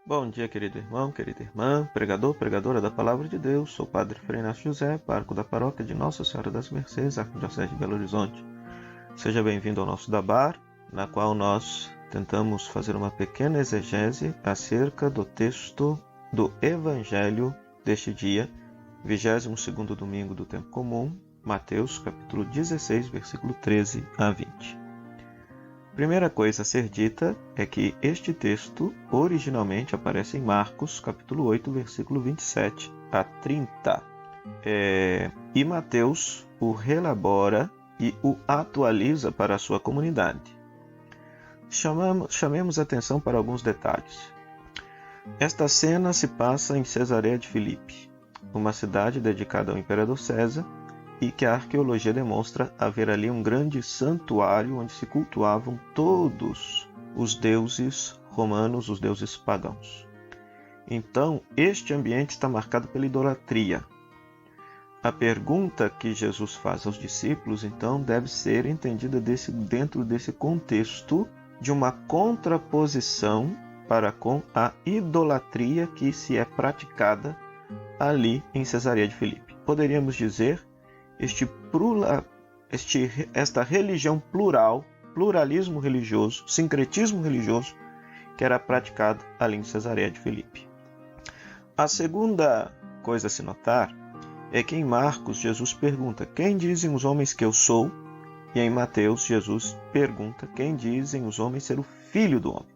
Bom dia, querido irmão, querida irmã, pregador, pregadora da Palavra de Deus. Sou o Padre Frei Inácio José, pároco da paróquia de Nossa Senhora das Mercês, Arquidiocese de Belo Horizonte. Seja bem-vindo ao nosso Dabar, na qual nós tentamos fazer uma pequena exegese acerca do texto do Evangelho deste dia, 22º domingo do tempo comum, Mateus, capítulo 16, versículo 13 a 20. Primeira coisa a ser dita é que este texto originalmente aparece em Marcos, capítulo 8, versículo 27 a 30. E Mateus o relabora e o atualiza para a sua comunidade. Chamemos atenção para alguns detalhes. Esta cena se passa em Cesareia de Filipe, uma cidade dedicada ao imperador César, e que a arqueologia demonstra haver ali um grande santuário onde se cultuavam todos os deuses romanos, os deuses pagãos. Então, este ambiente está marcado pela idolatria. A pergunta que Jesus faz aos discípulos, então, deve ser entendida dentro desse contexto de uma contraposição para com a idolatria que se é praticada ali em Cesareia de Filipe. Poderíamos dizer esta religião plural, pluralismo religioso, sincretismo religioso que era praticado ali em Cesareia de Filipe. A segunda coisa a se notar é que em Marcos Jesus pergunta: quem dizem os homens que eu sou? E em Mateus Jesus pergunta: quem dizem os homens ser o Filho do Homem?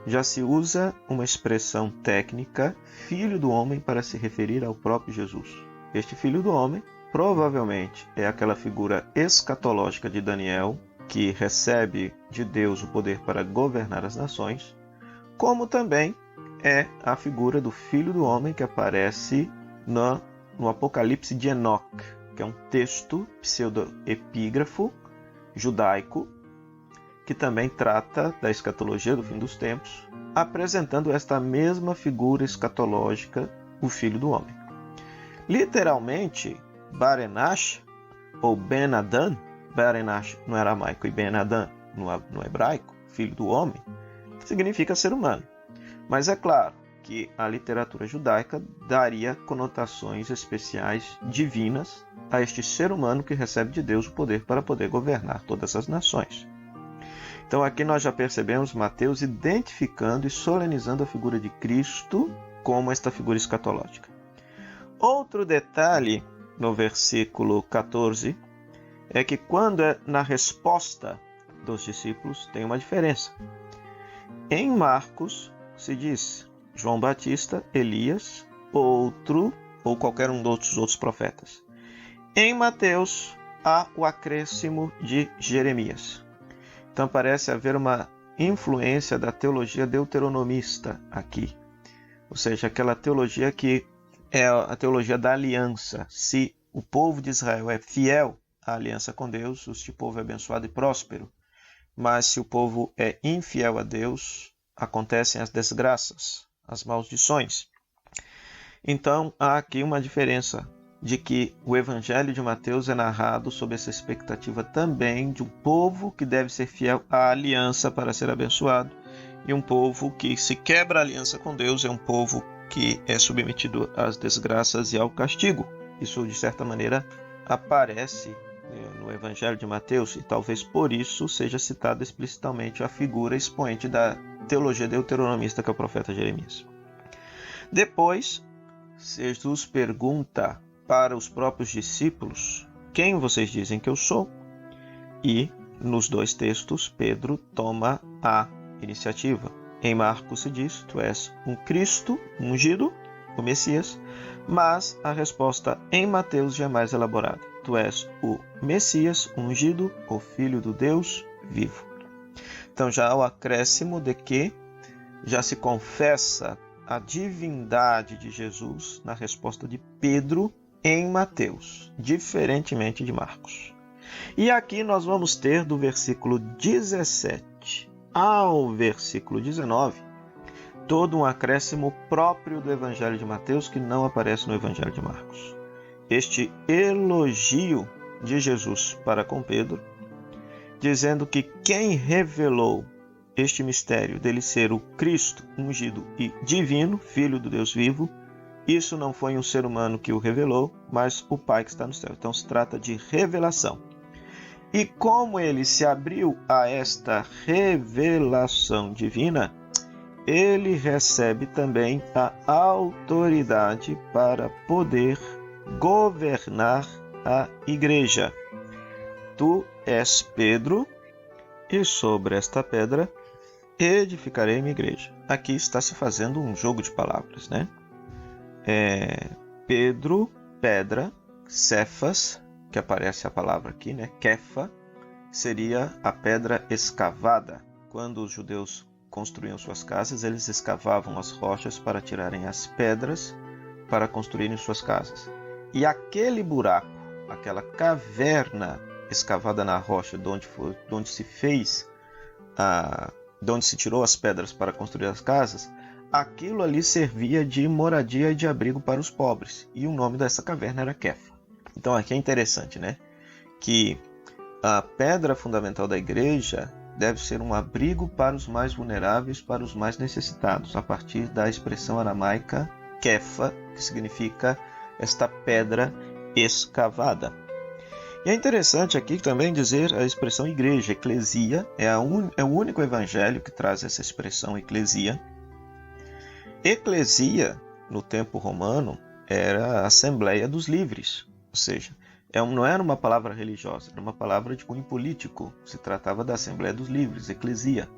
Já se usa uma expressão técnica, Filho do Homem, para se referir ao próprio Jesus. Este Filho do Homem provavelmente é aquela figura escatológica de Daniel, que recebe de Deus o poder para governar as nações, como também é a figura do Filho do Homem que aparece no Apocalipse de Enoque, que é um texto pseudoepígrafo judaico, que também trata da escatologia do fim dos tempos, apresentando esta mesma figura escatológica, o Filho do Homem. Literalmente, Bar-Enash, ou Ben-Adan, Bar-Enash no aramaico e Ben-Adan no hebraico, filho do homem, significa ser humano. Mas é claro que a literatura judaica daria conotações especiais divinas a este ser humano que recebe de Deus o poder para poder governar todas as nações. Então aqui nós já percebemos Mateus identificando e solenizando a figura de Cristo como esta figura escatológica. Outro detalhe no versículo 14 é que quando é na resposta dos discípulos tem uma diferença. Em Marcos se diz João Batista, Elias, outro ou qualquer um dos outros profetas. Em Mateus há o acréscimo de Jeremias. Então parece haver uma influência da teologia deuteronomista aqui, ou seja, aquela teologia que é a teologia da aliança. Se o povo de Israel é fiel à aliança com Deus, este povo é abençoado e próspero. Mas se o povo é infiel a Deus, acontecem as desgraças, as maldições. Então, há aqui uma diferença de que o Evangelho de Mateus é narrado sob essa expectativa também de um povo que deve ser fiel à aliança para ser abençoado, e um povo que se quebra a aliança com Deus é um povo que é submetido às desgraças e ao castigo. Isso, de certa maneira, aparece no Evangelho de Mateus, e talvez por isso seja citada explicitamente a figura expoente da teologia deuteronomista, que é o profeta Jeremias. Depois, Jesus pergunta para os próprios discípulos: quem vocês dizem que eu sou? E, nos dois textos, Pedro toma a iniciativa. Em Marcos se diz: tu és um Cristo ungido, o Messias, mas a resposta em Mateus já é mais elaborada: tu és o Messias ungido, o Filho do Deus vivo. Então já há o acréscimo de que já se confessa a divindade de Jesus na resposta de Pedro em Mateus, diferentemente de Marcos. E aqui nós vamos ter do versículo 17 ao versículo 19, todo um acréscimo próprio do Evangelho de Mateus que não aparece no Evangelho de Marcos. Este elogio de Jesus para com Pedro, dizendo que quem revelou este mistério dele ser o Cristo ungido e divino, Filho do Deus vivo, isso não foi um ser humano que o revelou, mas o Pai que está no céu. Então se trata de revelação. E como ele se abriu a esta revelação divina, ele recebe também a autoridade para poder governar a igreja. Tu és Pedro, e sobre esta pedra edificarei minha igreja. Aqui está se fazendo um jogo de palavras, né? Pedro, pedra, Cefas, que aparece a palavra aqui, né? Kefa, seria a pedra escavada. Quando os judeus construíam suas casas, eles escavavam as rochas para tirarem as pedras para construírem suas casas. E aquele buraco, aquela caverna escavada na rocha, de onde se fez, de onde se tirou as pedras para construir as casas, aquilo ali servia de moradia e de abrigo para os pobres. E o nome dessa caverna era Kefa. Então aqui é interessante, né? Que a pedra fundamental da igreja deve ser um abrigo para os mais vulneráveis, para os mais necessitados, a partir da expressão aramaica Kefa, que significa esta pedra escavada. E é interessante aqui também dizer a expressão igreja, eclesia, é o único evangelho que traz essa expressão eclesia. Eclesia, no tempo romano, era a Assembleia dos Livres, ou seja, não era uma palavra religiosa, era uma palavra de cunho político. Se tratava da Assembleia dos Livres, eclesia.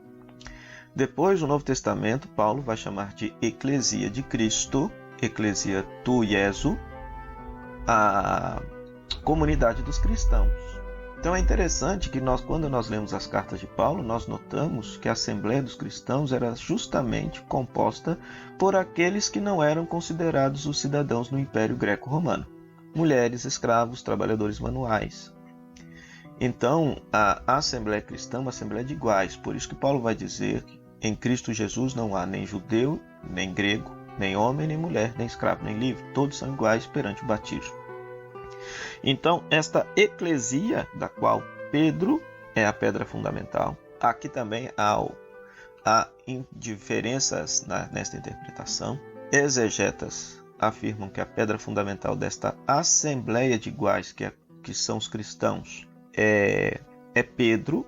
Depois, no Novo Testamento, Paulo vai chamar de eclesia de Cristo, eclesia tu Iesu, a comunidade dos cristãos. Então é interessante que quando nós lemos as cartas de Paulo, nós notamos que a Assembleia dos Cristãos era justamente composta por aqueles que não eram considerados os cidadãos no Império Greco-Romano. Mulheres, escravos, trabalhadores manuais. Então, a Assembleia Cristã é uma Assembleia de iguais. Por isso que Paulo vai dizer que em Cristo Jesus não há nem judeu, nem grego, nem homem, nem mulher, nem escravo, nem livre. Todos são iguais perante o batismo. Então, esta eclesia, da qual Pedro é a pedra fundamental, aqui também há diferenças nesta interpretação. Exegetas afirmam que a pedra fundamental desta assembleia de iguais, que são os cristãos, é Pedro.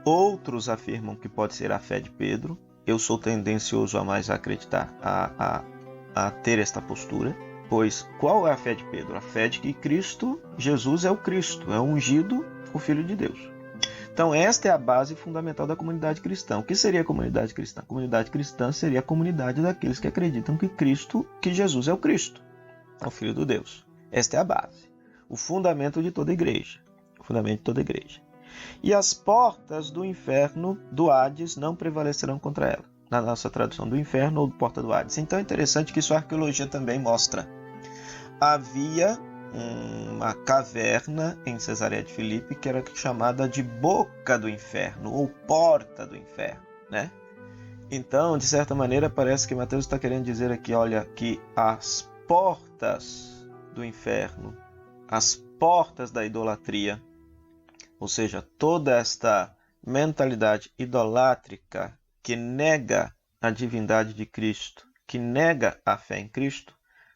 Outros afirmam que pode ser a fé de Pedro. Eu sou tendencioso a mais acreditar, a ter esta postura. Pois qual é a fé de Pedro? A fé de que Cristo, Jesus é o Cristo, é o ungido, o Filho de Deus. Então esta é a base fundamental da comunidade cristã. O que seria a comunidade cristã? A comunidade cristã seria a comunidade daqueles que acreditam que Jesus é o Cristo, é o Filho de Deus. Esta é a base, o fundamento de toda a igreja. O fundamento de toda a igreja. E as portas do inferno, do Hades, não prevalecerão contra ela. Na nossa tradução do inferno ou porta do Hades. Então é interessante que isso a arqueologia também mostra. Havia uma caverna em Cesareia de Filipe que era chamada de boca do inferno ou porta do inferno, né? Então, de certa maneira, parece que Mateus está querendo dizer aqui, olha, que as portas do inferno, as portas da idolatria, ou seja, toda esta mentalidade idolátrica que nega a divindade de Cristo, que nega a fé em Cristo,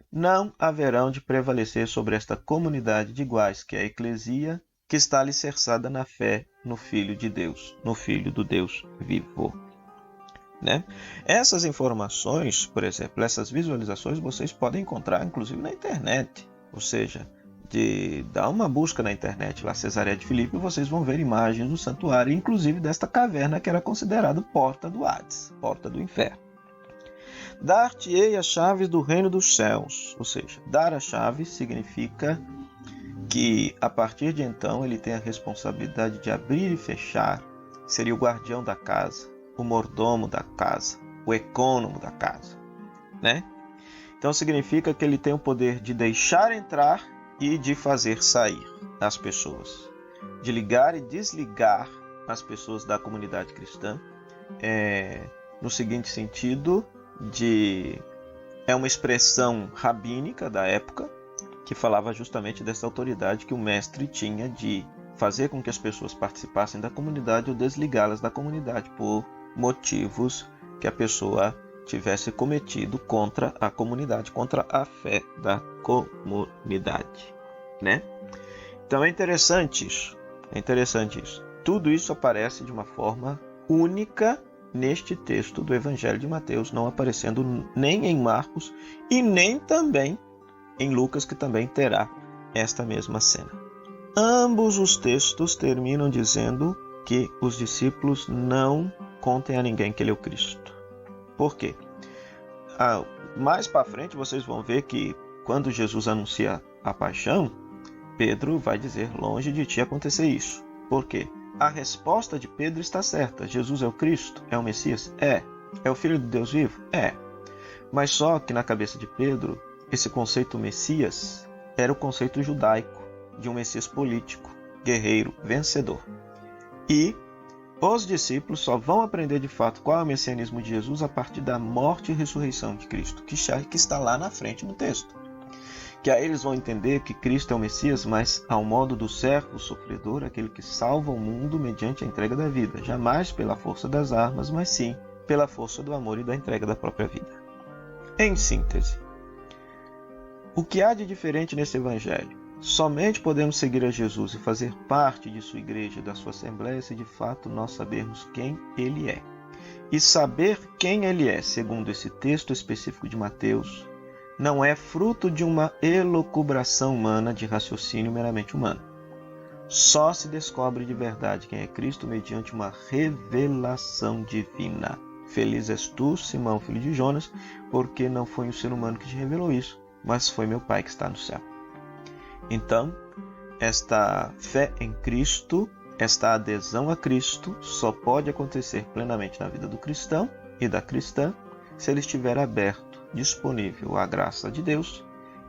não haverão de prevalecer sobre esta comunidade de iguais, que é a eclesia, que está alicerçada na fé no Filho de Deus, no Filho do Deus vivo. Né? Essas informações, por exemplo, essas visualizações, vocês podem encontrar inclusive na internet, ou seja, dá uma busca na internet lá, Cesareia de Filipe, e vocês vão ver imagens do santuário, inclusive desta caverna que era considerada porta do Hades, porta do inferno. Dar-te-ei as chaves do reino dos céus, ou seja, dar a chave significa que a partir de então ele tem a responsabilidade de abrir e fechar, seria o guardião da casa, o mordomo da casa, o ecônomo da casa, né? Então significa que ele tem o poder de deixar entrar e de fazer sair as pessoas, de ligar e desligar as pessoas da comunidade cristã, no seguinte sentido, é uma expressão rabínica da época que falava justamente dessa autoridade que o mestre tinha de fazer com que as pessoas participassem da comunidade ou desligá-las da comunidade por motivos que a pessoa tivesse cometido contra a comunidade, contra a fé da comunidade, né? Então é interessante isso. Tudo isso aparece de uma forma única neste texto do Evangelho de Mateus, não aparecendo nem em Marcos e nem também em Lucas, que também terá esta mesma cena. Ambos os textos terminam dizendo que os discípulos não contem a ninguém que ele é o Cristo. Por quê? Mais para frente vocês vão ver que quando Jesus anuncia a paixão, Pedro vai dizer: longe de ti acontecer isso. Por quê? A resposta de Pedro está certa. Jesus é o Cristo? É o Messias? É. É o Filho de Deus vivo? É. Mas só que na cabeça de Pedro, esse conceito Messias era o conceito judaico de um Messias político, guerreiro, vencedor. E os discípulos só vão aprender de fato qual é o messianismo de Jesus a partir da morte e ressurreição de Cristo, que está lá na frente do texto. Que aí eles vão entender que Cristo é o Messias, mas ao modo do servo sofredor, aquele que salva o mundo mediante a entrega da vida, jamais pela força das armas, mas sim pela força do amor e da entrega da própria vida. Em síntese, o que há de diferente nesse Evangelho? Somente podemos seguir a Jesus e fazer parte de sua igreja, da sua assembleia, se de fato nós sabermos quem Ele é. E saber quem Ele é, segundo esse texto específico de Mateus, não é fruto de uma elucubração humana, de raciocínio meramente humano. Só se descobre de verdade quem é Cristo mediante uma revelação divina. Feliz és tu, Simão, filho de Jonas, porque não foi um ser humano que te revelou isso, mas foi meu Pai que está no céu. Então, esta fé em Cristo, esta adesão a Cristo, só pode acontecer plenamente na vida do cristão e da cristã se ele estiver aberto, disponível à graça de Deus,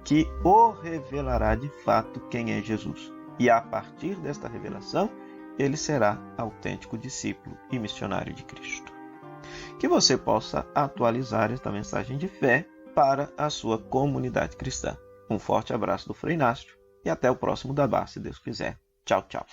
que o revelará de fato quem é Jesus. E a partir desta revelação, ele será autêntico discípulo e missionário de Cristo. Que você possa atualizar esta mensagem de fé para a sua comunidade cristã. Um forte abraço do Frei Inácio e até o próximo Dabá, se Deus quiser. Tchau, tchau.